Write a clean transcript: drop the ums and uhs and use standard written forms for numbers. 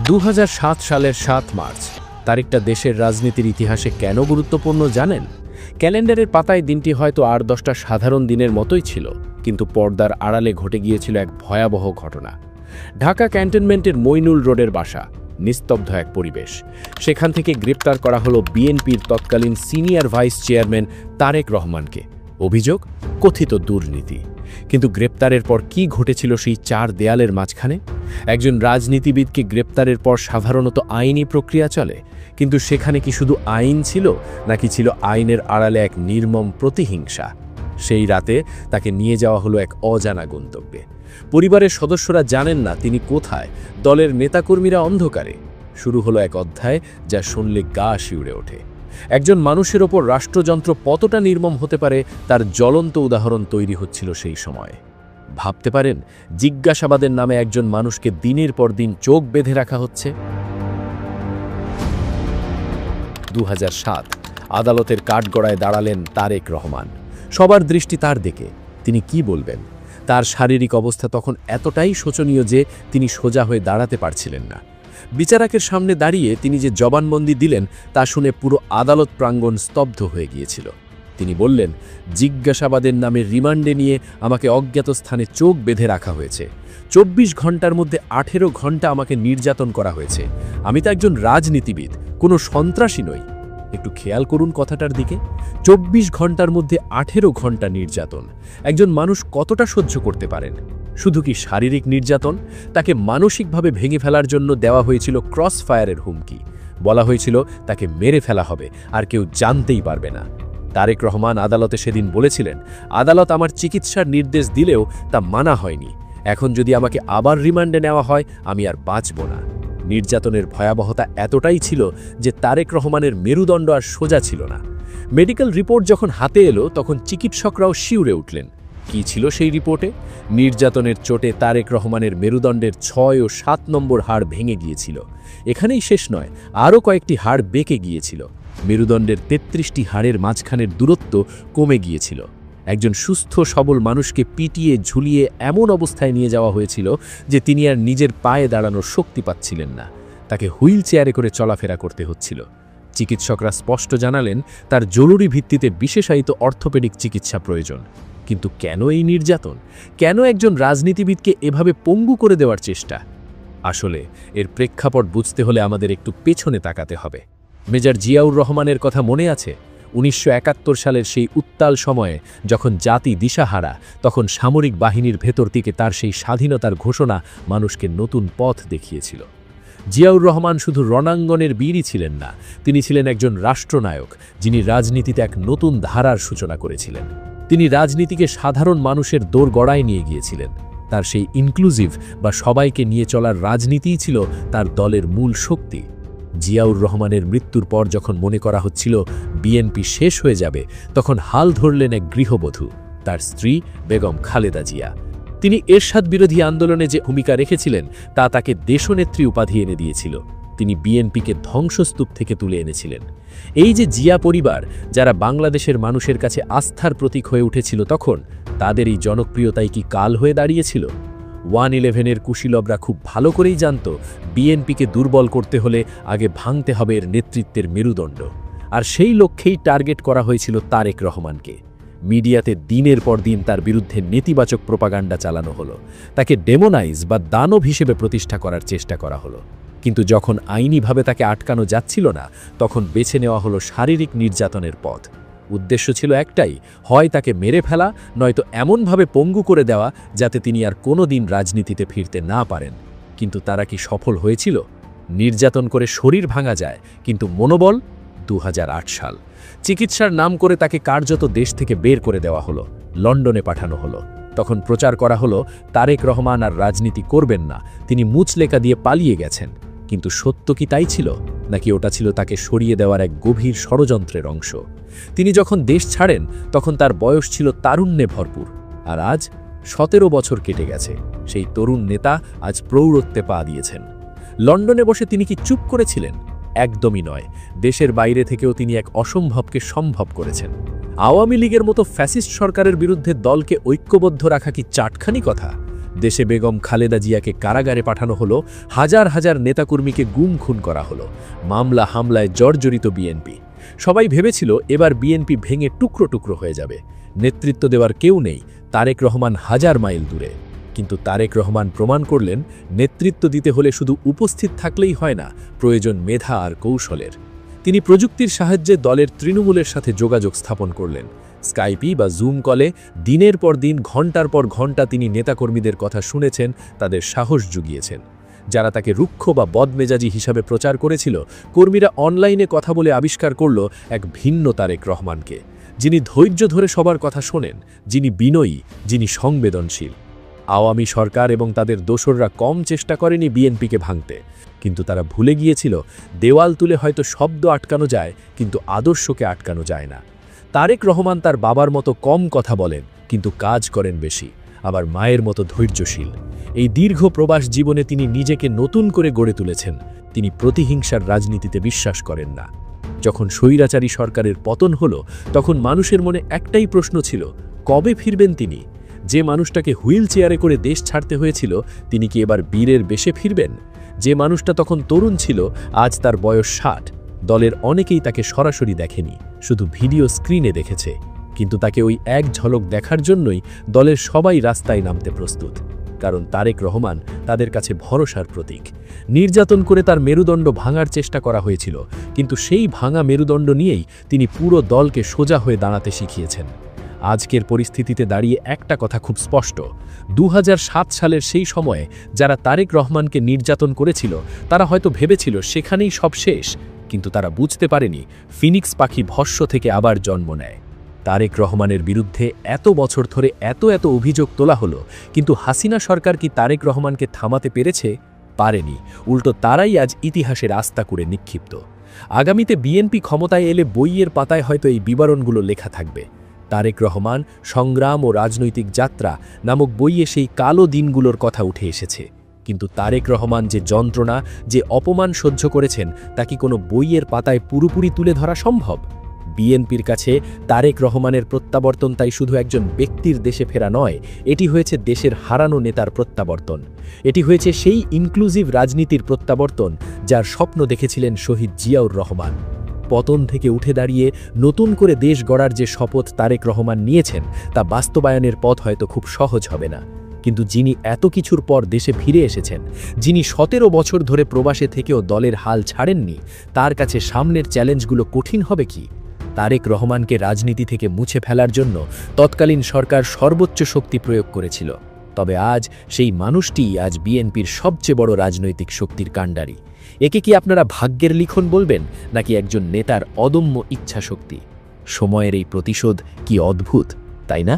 2007 সালের 7 মার্চ তারিখটা দেশের রাজনীতির ইতিহাসে কেন গুরুত্বপূর্ণ জানেন? ক্যালেন্ডারের পাতায় দিনটি হয়তো 8-10টা সাধারণ দিনের মতোই ছিল, কিন্তু পর্দার আড়ালে ঘটে গিয়েছিল এক ভয়াবহ ঘটনা। ঢাকা ক্যান্টনমেন্টের মইনুল রোডের বাসা, নিস্তব্ধ এক পরিবেশ। সেখান থেকে গ্রেপ্তার করা হলো বিএনপির তৎকালীন সিনিয়র ভাইস চেয়ারম্যান তারেক রহমানকে। অভিযোগ, কথিত দুর্নীতি। কিন্তু গ্রেপ্তারের পর কি ঘটেছিল সেই 4 দেয়ালের মাঝখানে? একজন রাজনীতিবিদকে গ্রেপ্তারের পর সাধারণত আইনি প্রক্রিয়া চলে, কিন্তু সেখানে কি শুধু আইন ছিল, নাকি ছিল আইনের আড়ালে এক নির্মম প্রতিহিংসা? সেই রাতে তাকে নিয়ে যাওয়া হলো এক অজানা গন্তব্যে। পরিবারের সদস্যরা জানেন না তিনি কোথায়, দলের নেতাকর্মীরা অন্ধকারে। শুরু হলো এক অধ্যায় যা শুনলে গা শিউরে ওঠে। একজন মানুষের ওপর রাষ্ট্রযন্ত্র কতটা নির্মম হতে পারে তার জ্বলন্ত উদাহরণ তৈরি হচ্ছিল সেই সময়ে। ভাবতে পারেন, জিজ্ঞাসাবাদের নামে একজন মানুষকে দিনের পর দিন চোখ বেঁধে রাখা হচ্ছে। 2007 আদালতের কাঠগড়ায় দাঁড়ালেন তারেক রহমান। সবার দৃষ্টি তার দিকে। তিনি কি বলবেন? তার শারীরিক অবস্থা তখন এতটাই শোচনীয় যে তিনি সোজা হয়ে দাঁড়াতে পারছিলেন না। বিচারকের সামনে দাঁড়িয়ে তিনি যে জবানবন্দি দিলেন তা শুনে পুরো আদালত প্রাঙ্গণ স্তব্ধ হয়ে গিয়েছিল। তিনি বললেন, জিজ্ঞাসাবাদের নামে রিমান্ডে নিয়ে আমাকে অজ্ঞাত স্থানে চোখ বেঁধে রাখা হয়েছে। 24 ঘন্টার মধ্যে 18 ঘন্টা আমাকে নির্যাতন করা হয়েছে। আমি তো একজন রাজনীতিবিদ, কোনো সন্ত্রাসী নই। একটু খেয়াল করুন কথাটার দিকে। 24 ঘন্টার মধ্যে 18 ঘন্টা নির্যাতন। একজন মানুষ কতটা সহ্য করতে পারেন? শুধু কি শারীরিক নির্যাতন? তাকে মানসিকভাবে ভেঙে ফেলার জন্য দেওয়া হয়েছিল ক্রস ফায়ারের হুমকি। বলা হয়েছিল তাকে মেরে ফেলা হবে, আর কেউ জানতেই পারবে না। তারেক রহমান আদালতে সেদিন বলেছিলেন, আদালত আমার চিকিৎসার নির্দেশ দিলেও তা মানা হয়নি। এখন যদি আমাকে আবার রিমান্ডে নেওয়া হয়, আমি আর বাঁচব না। নির্যাতনের ভয়াবহতা এতটাই ছিল যে তারেক রহমানের মেরুদণ্ড আর সোজা ছিল না। মেডিকেল রিপোর্ট যখন হাতে এলো, তখন চিকিৎসকরাও শিউরে উঠলেন। কি ছিল সেই রিপোর্টে? নির্যাতনের চোটে তারেক রহমানের মেরুদণ্ডের 6 ও 7 নম্বর হাড় ভেঙে গিয়েছিল। এখানেই শেষ নয়, আরও কয়েকটি হাড় বেঁকে গিয়েছিল। মেরুদণ্ডের 33টি হাড়ের মাঝখানের দূরত্ব কমে গিয়েছিল। একজন সুস্থ সবল মানুষকে পিটিয়ে ঝুলিয়ে এমন অবস্থায় নিয়ে যাওয়া হয়েছিল যে তিনি আর নিজের পায়ে দাঁড়ানোর শক্তি পাচ্ছিলেন না। তাকে হুইল চেয়ারে করে চলাফেরা করতে হচ্ছিল। চিকিৎসকরা স্পষ্ট জানালেন তার জরুরি ভিত্তিতে বিশেষায়িত অর্থোপেডিক চিকিৎসা প্রয়োজন। কিন্তু কেন এই নির্যাতন? কেন একজন রাজনীতিবিদকে এভাবে পঙ্গু করে দেওয়ার চেষ্টা? আসলে এর প্রেক্ষাপট বুঝতে হলে আমাদের একটু পেছনে তাকাতে হবে। মেজর জিয়াউর রহমানের কথা মনে আছে? 1971 সালের সেই উত্তাল সময়ে যখন জাতি দিশাহারা, তখন সামরিক বাহিনীর ভেতর থেকে তার সেই স্বাধীনতার ঘোষণা মানুষকে নতুন পথ দেখিয়েছিল। জিয়াউর রহমান শুধু রণাঙ্গনের বীরই ছিলেন না, তিনি ছিলেন একজন রাষ্ট্রনায়ক, যিনি রাজনীতিতে এক নতুন ধারার সূচনা করেছিলেন। তিনি রাজনীতিকে সাধারণ মানুষের দোরগড়ায় নিয়ে গিয়েছিলেন। তার সেই ইনক্লুসিভ বা সবাইকে নিয়ে চলার রাজনীতিই ছিল তার দলের মূল শক্তি। জিয়াউর রহমানের মৃত্যুর পর যখন মনে করা হচ্ছিল বিএনপি শেষ হয়ে যাবে, তখন হাল ধরলেন এক গৃহবধূ, তার স্ত্রী বেগম খালেদা জিয়া। তিনি এরশাদ বিরোধী আন্দোলনে যে ভূমিকা রেখেছিলেন তা তাকে দেশনেত্রী উপাধি এনে দিয়েছিল। তিনি বিএনপিকে ধ্বংসস্তূপ থেকে তুলে এনেছিলেন। এই যে জিয়া পরিবার, যারা বাংলাদেশের মানুষের কাছে আস্থার প্রতীক হয়ে উঠেছিল, তখন তাদের এই জনপ্রিয়তাই কি কাল হয়ে দাঁড়িয়েছিল? 111-এর কুশীলবরা খুব ভালো করেই জানত, বিএনপিকে দুর্বল করতে হলে আগে ভাঙতে হবে এর নেতৃত্বের মেরুদণ্ড। আর সেই লক্ষ্যেই টার্গেট করা হয়েছিল তারেক রহমানকে। মিডিয়াতে দিনের পর দিন তার বিরুদ্ধে নেতিবাচক প্রোপাগান্ডা চালানো হলো। তাকে ডেমোনাইজ বা দানব হিসেবে প্রতিষ্ঠা করার চেষ্টা করা হলো। কিন্তু যখন আইনিভাবে তাকে আটকানো যাচ্ছিল না, তখন বেছে নেওয়া হলো শারীরিক নির্যাতনের পথ। উদ্দেশ্য ছিল একটাই, হয় তাকে মেরে ফেলা, নয়তো এমনভাবে পঙ্গু করে দেওয়া যাতে তিনি আর কোনো দিন রাজনীতিতে ফিরতে না পারেন। কিন্তু তারা কি সফল হয়েছিল? নির্যাতন করে শরীর ভাঙা যায়, কিন্তু মনোবল? 2008 সাল চিকিৎসার নাম করে তাকে কার্যত দেশ থেকে বের করে দেওয়া হলো, লন্ডনে পাঠানো হলো। তখন প্রচার করা হলো তারেক রহমান আর রাজনীতি করবেন না, তিনি মুচলেকা দিয়ে পালিয়ে গেছেন। কিন্তু সত্য কি তাই ছিল, নাকি ওটা ছিল তাকে সরিয়ে দেওয়ার এক গভীর ষড়যন্ত্রের অংশ? তিনি যখন দেশ ছাড়েন, তখন তার বয়স ছিল তারুণ্যে ভরপুর। আর আজ 17 বছর কেটে গেছে। সেই তরুণ নেতা আজ প্রৌঢ়ত্বে পা দিয়েছেন। লন্ডনে বসে তিনি কি চুপ করেছিলেন? একদমই নয়। দেশের বাইরে থেকেও তিনি এক অসম্ভবকে সম্ভব করেছেন। আওয়ামী লীগের মতো ফ্যাসিস্ট সরকারের বিরুদ্ধে দলকে ঐক্যবদ্ধ রাখা কি চাটখানি কথা? দেশে বেগম খালেদা জিয়াকে কারাগারে পাঠানো হলো, হাজার হাজার নেতাকর্মীকে গুম খুন করা হলো, মামলা হামলায় জর্জরিত বিএনপি। সবাই ভেবেছিল এবার বিএনপি ভেঙে টুকরো টুকরো হয়ে যাবে, নেতৃত্ব দেওয়ার কেউ নেই, তারেক রহমান হাজার মাইল দূরে। কিন্তু তারেক রহমান প্রমাণ করলেন, নেতৃত্ব দিতে হলে শুধু উপস্থিত থাকলেই হয় না, প্রয়োজন মেধা আর কৌশলের। তিনি প্রযুক্তির সাহায্যে দলের তৃণমূলের সাথে যোগাযোগ স্থাপন করলেন। স্কাইপি বা জুম কলে দিনের পর দিন, ঘণ্টার পর ঘণ্টা তিনি নেতাকর্মীদের কথা শুনেছেন, তাদের সাহস জুগিয়েছেন। যারা তাকে রুক্ষ বা বদমেজাজি হিসাবে প্রচার করেছিল, কর্মীরা অনলাইনে কথা বলে আবিষ্কার করল এক ভিন্ন তারেক রহমানকে, যিনি ধৈর্য ধরে সবার কথা শোনেন, যিনি বিনয়ী, যিনি সংবেদনশীল। আওয়ামী সরকার এবং তাদের দোসররা কম চেষ্টা করেনি বিএনপিকে ভাঙতে, কিন্তু তারা ভুলে গিয়েছিল দেওয়াল তুলে হয়তো শব্দ আটকানো যায়, কিন্তু আদর্শকে আটকানো যায় না। তারেক রহমান তার বাবার মতো কম কথা বলেন, কিন্তু কাজ করেন বেশি, আবার মায়ের মতো ধৈর্যশীল। এই দীর্ঘ প্রবাস জীবনে তিনি নিজেকে নতুন করে গড়ে তুলেছেন। তিনি প্রতিহিংসার রাজনীতিতে বিশ্বাস করেন না। যখন স্বৈরাচারী সরকারের পতন হলো, তখন মানুষের মনে একটাই প্রশ্ন ছিল, কবে ফিরবেন তিনি? যে মানুষটাকে হুইল চেয়ারে করে দেশ ছাড়তে হয়েছিল, তিনি কি এবার বীরের বেশে ফিরবেন? যে মানুষটা তখন তরুণ ছিল, আজ তার বয়স ৬০। দলের অনেকেই তাকে সরাসরি দেখেনি, শুধু ভিডিও স্ক্রিনে দেখেছে, কিন্তু তাকে ওই এক ঝলক দেখার জন্যই দলের সবাই রাস্তায় নামতে প্রস্তুত। কারণ তারেক রহমান তাদের কাছে ভরসার প্রতীক। নির্যাতন করে তার মেরুদণ্ড ভাঙার চেষ্টা করা হয়েছিল, কিন্তু সেই ভাঙা মেরুদণ্ড নিয়েই তিনি পুরো দলকে সোজা হয়ে দাঁড়াতে শিখিয়েছেন। আজকের পরিস্থিতিতে দাঁড়িয়ে একটা কথা খুব স্পষ্ট, ২০০৭ সালের সেই সময়ে যারা তারেক রহমানকে নির্যাতন করেছিল, তারা হয়তো ভেবেছিল সেখানেই সব শেষ, কিন্তু তারা বুঝতে পারেনি ফিনিক্স পাখি ভস্ম থেকে আবার জন্ম নেয়। তারেক রহমানের বিরুদ্ধে এত বছর ধরে এত অভিযোগ তোলা হলো, কিন্তু হাসিনা সরকার কি তারেক রহমানকে থামাতে পেরেছে? পারেনি। উল্টো তারাই আজ ইতিহাসের আস্থা করে নিক্ষিপ্ত। আগামীতে বিএনপি ক্ষমতায় এলে বইয়ের পাতায় হয়তো এই বিবরণগুলো লেখা থাকবে। তারেক রহমান সংগ্রাম ও রাজনৈতিক যাত্রা নামক বইয়ে সেই কালো দিনগুলোর কথা উঠে এসেছে। কিন্তু তারেক রহমান যে যন্ত্রণা, যে অপমান সহ্য করেছেন, তা কি কোনো বইয়ের পাতায় পুরোপুরি তুলে ধরা সম্ভব? বিএনপির কাছে তারেক রহমানের প্রত্যাবর্তন তাই শুধু একজন ব্যক্তির দেশে ফেরা নয়, এটি হয়েছে দেশের হারানো নেতার প্রত্যাবর্তন। এটি হয়েছে সেই ইনক্লুসিভ রাজনীতির প্রত্যাবর্তন যার স্বপ্ন দেখেছিলেন শহীদ জিয়াউর রহমান। পতন থেকে উঠে দাঁড়িয়ে নতুন করে দেশ গড়ার যে শপথ তারেক রহমান নিয়েছেন, তা বাস্তবায়নের পথ হয়তো খুব সহজ হবে না। কিন্তু যিনি এত কিছুর পর দেশে ফিরে এসেছেন, যিনি ১৭ বছর ধরে প্রবাসে থেকেও দলের হাল ছাড়েননি, তার কাছে সামনের চ্যালেঞ্জগুলো কঠিন হবে কি? তারেক রহমানকে রাজনীতি থেকে মুছে ফেলার জন্য তৎকালীন সরকার সর্বোচ্চ শক্তি প্রয়োগ করেছিল। তবে আজ সেই মানুষটিই আজ বিএনপির সবচেয়ে বড় রাজনৈতিক শক্তির কাণ্ডারি। একে কি আপনারা ভাগ্যের লিখন বলবেন, নাকি একজন নেতার অদম্য ইচ্ছাশক্তি? সময়ের এই প্রতিশোধ কি অদ্ভুত, তাই না?